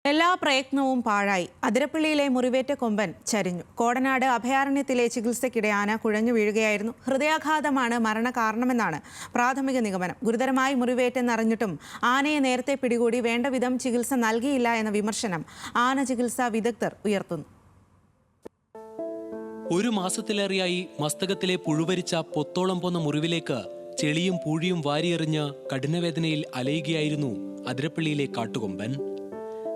എല്ലാ പ്രയത്നവും പാഴായി. അതിരപ്പള്ളിയിലെ മുറിവേറ്റ കൊമ്പൻ ചരിഞ്ഞു. കോടനാട് അഭയാരണ്യത്തിലെ ചികിത്സയ്ക്കിടെ ആന കുഴഞ്ഞു വീഴുകയായിരുന്നു. ഹൃദയാഘാതമാണ് മരണകാരണമെന്നാണ് പ്രാഥമിക നിഗമനം. ഗുരുതരമായി മുറിവേറ്റെന്നറിഞ്ഞിട്ടും ആനയെ നേരത്തെ പിടികൂടി വേണ്ട വിധം ചികിത്സ നൽകിയില്ല എന്ന വിമർശനം ആന ചികിത്സാ വിദഗ്ധർ ഉയർത്തുന്നു. ഒരു മാസത്തിലേറെയായി മസ്തകത്തിലെ പുഴുവരിച്ച പൊത്തോളം പോന്ന മുറിവിലേക്ക് ചെളിയും പൂഴിയും വാരിയെറിഞ്ഞ് കഠിനവേദനയിൽ അലയുകയായിരുന്നു അതിരപ്പള്ളിയിലെ കാട്ടുകൊമ്പൻ.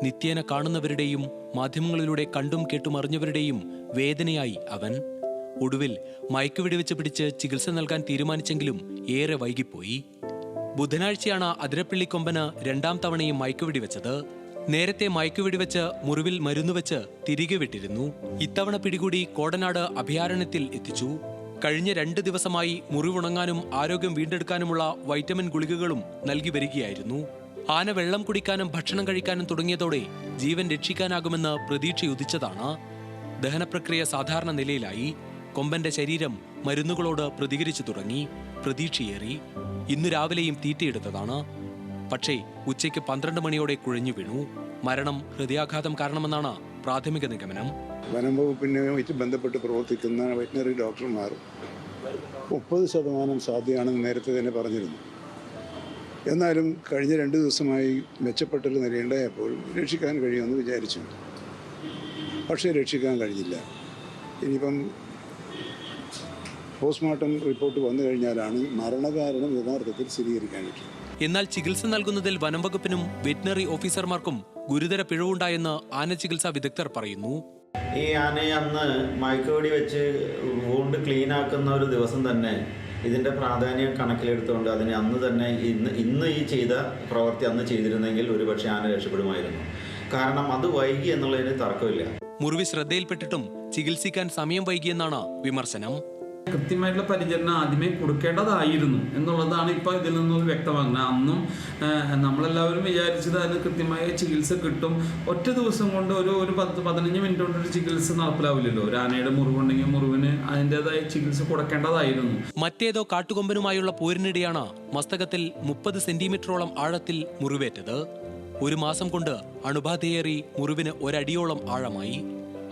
നിത്യേന കാണുന്നവരുടെയും മാധ്യമങ്ങളിലൂടെ കണ്ടും കേട്ടും അറിഞ്ഞവരുടെയും വേദനയായി അവൻ. ഒടുവിൽ മയക്കുവെടിവെച്ച് പിടിച്ച് ചികിത്സ നൽകാൻ തീരുമാനിച്ചെങ്കിലും ഏറെ വൈകിപ്പോയി. ബുധനാഴ്ചയാണ് അതിരപ്പള്ളി കൊമ്പന് രണ്ടാം തവണയും മയക്കുവെടിവെച്ചത്. നേരത്തെ മയക്കുവെടിവെച്ച് മുറിവിൽ മരുന്നുവെച്ച് തിരികെ വിട്ടിരുന്നു. ഇത്തവണ പിടികൂടി കോടനാട് അഭയാരണ്യത്തിൽ എത്തിച്ചു. കഴിഞ്ഞ 2 ദിവസമായി മുറിവുണങ്ങാനും ആരോഗ്യം വീണ്ടെടുക്കാനുമുള്ള വൈറ്റമിൻ ഗുളികകളും നൽകി വരികയായിരുന്നു. ആന വെള്ളം കുടിക്കാനും ഭക്ഷണം കഴിക്കാനും തുടങ്ങിയതോടെ ജീവൻ രക്ഷിക്കാനാകുമെന്ന് പ്രതീക്ഷയുദിച്ചതാണ്. ദഹനപ്രക്രിയ സാധാരണ നിലയിലായി. കൊമ്പന്റെ ശരീരം മരുന്നുകളോട് പ്രതികരിച്ചു തുടങ്ങി. പ്രതീക്ഷയേറി. ഇന്നു രാവിലെയും തീറ്റയെടുത്തതാണ്. പക്ഷേ ഉച്ചയ്ക്ക് 12 മണിയോടെ കുഴഞ്ഞു വീണു. മരണം ഹൃദയാഘാതം കാരണമെന്നാണ് പ്രാഥമിക നിഗമനം. വനം വകുപ്പിനുമായിട്ട് ബന്ധപ്പെട്ട് പ്രവർത്തിക്കുന്ന വെറ്റിനറി ഡോക്ടർമാർ 30% സാധ്യമാണെന്ന് നേരത്തെ തന്നെ പറഞ്ഞിരുന്നു. എന്നാലും കഴിഞ്ഞ 2 ദിവസമായി മെച്ചപ്പെട്ടൊരു നിലയുണ്ടായപ്പോൾ രക്ഷിക്കാൻ കഴിയുമെന്ന് വിചാരിച്ചു. പക്ഷേ രക്ഷിക്കാൻ കഴിഞ്ഞില്ല. ഇനിയിപ്പം പോസ്റ്റ്മോർട്ടം റിപ്പോർട്ട് വന്നു കഴിഞ്ഞാലാണ് മരണകാരണം യഥാർത്ഥത്തിൽ സ്ഥിരീകരിക്കാൻ പറ്റും. എന്നാൽ ചികിത്സ നൽകുന്നതിൽ വനം വകുപ്പിനും വെറ്റിനറി ഓഫീസർമാർക്കും ഗുരുതര പിഴവുണ്ടായെന്ന് ആന ചികിത്സാ വിദഗ്ധർ പറയുന്നു. ഈ ആനയെ അന്ന് മയക്കുവെടി വെച്ച് വൂണ്ട് ക്ലീൻ ആക്കുന്ന ഒരു ദിവസം തന്നെ ഇതിൻ്റെ പ്രാധാന്യം കണക്കിലെടുത്തുകൊണ്ട് അതിനെ അന്ന് തന്നെ ഇന്ന് ഈ ചെയ്ത പ്രവൃത്തി അന്ന് ചെയ്തിരുന്നെങ്കിൽ ഒരുപക്ഷെ ആന രക്ഷപ്പെടുമായിരുന്നു. കാരണം അത് വൈകി എന്നുള്ളതിന് തർക്കമില്ല. മുറിവ് ശ്രദ്ധയിൽപ്പെട്ടിട്ടും ചികിത്സിക്കാൻ സമയം വൈകിയെന്നാണ് വിമർശനം. കൃത്യമായിട്ടുള്ള പരിചരണം ആദ്യമേ കൊടുക്കേണ്ടതായിരുന്നു എന്നുള്ളതാണ് ഇപ്പോൾ ഇതിൽ നിന്നും വ്യക്തമാകുന്നത്. അന്നും നമ്മളെല്ലാവരും വിചാരിച്ചത് അതിന് കൃത്യമായ ചികിത്സ കിട്ടും. ഒറ്റ ദിവസം കൊണ്ട് ഒരു 10-15 മിനിറ്റ് കൊണ്ട് ഒരു ചികിത്സ നടപ്പിലാവില്ലല്ലോ. ഒരു ആനയുടെ മുറിവുണ്ടെങ്കിൽ മുറിവിന് അതിൻ്റെതായ ചികിത്സ കൊടുക്കേണ്ടതായിരുന്നു. മറ്റേതോ കാട്ടുകൊമ്പനുമായുള്ള പോരിനിടെയാണ് മസ്തകത്തിൽ 30 സെന്റിമീറ്ററോളം ആഴത്തിൽ മുറിവേറ്റത്. 1 മാസം കൊണ്ട് അണുബാധയേറി മുറിവിന് 1 അടിയോളം ആഴമായി.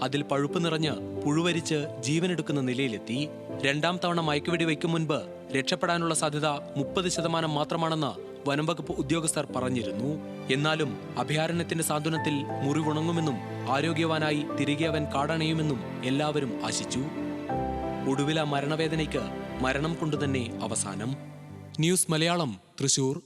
അതിൽ പഴുപ്പ് നിറഞ്ഞ് പുഴുവരിച്ച് ജീവനെടുക്കുന്ന നിലയിലെത്തി. 2ാം തവണ മയക്കുവെടി വയ്ക്കും മുൻപ് രക്ഷപ്പെടാനുള്ള സാധ്യത 30% മാത്രമാണെന്ന് വനംവകുപ്പ് ഉദ്യോഗസ്ഥർ പറഞ്ഞിരുന്നു. എന്നാലും അഭയാരണ്യത്തിന്റെ സാന്ത്വനത്തിൽ മുറിവുണങ്ങുമെന്നും ആരോഗ്യവാനായി തിരികെ അവൻ കാടണയുമെന്നും എല്ലാവരും ആശിച്ചു. ഒടുവില മരണവേദനയ്ക്ക് മരണം കൊണ്ടുതന്നെ അവസാനം. ന്യൂസ് മലയാളം, തൃശൂർ.